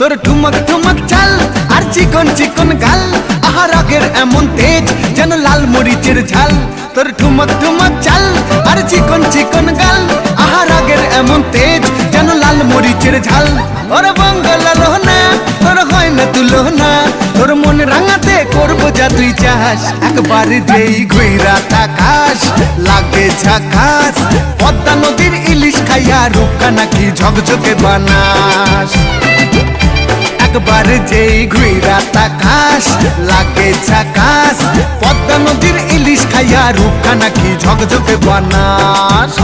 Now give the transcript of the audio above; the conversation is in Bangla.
তোর ঠুমক ঠুমক চাল আর চিকন চিকন গাল, আহা রাগের এমন তেজ যেন লাল মরিচের ঝাল। তোর ঠুমক ঠুমক চাল আর চিকন চিকন গাল, আহা রাগের এমন তেজ যেন লাল মরিচের ঝাল। ওরে বঙ্গলা লোহনা তোর হয় না তুলনা, তোর মন রাঙাতে করবো যা তুই চাস। একবার যেই ঘুইরা তাকাস লাগে ঝাকাস, পদ্মা নদীর ইলিশ খাইয়া রূপকা নাকি ঝকঝকে বানাস। একবার যেই ঘুইরা তাকাস লাগে ঝাকাস, পদ্মা নদীর ইলিশ খাইয়া রূপকা নাকি ঝকঝকে বানাস।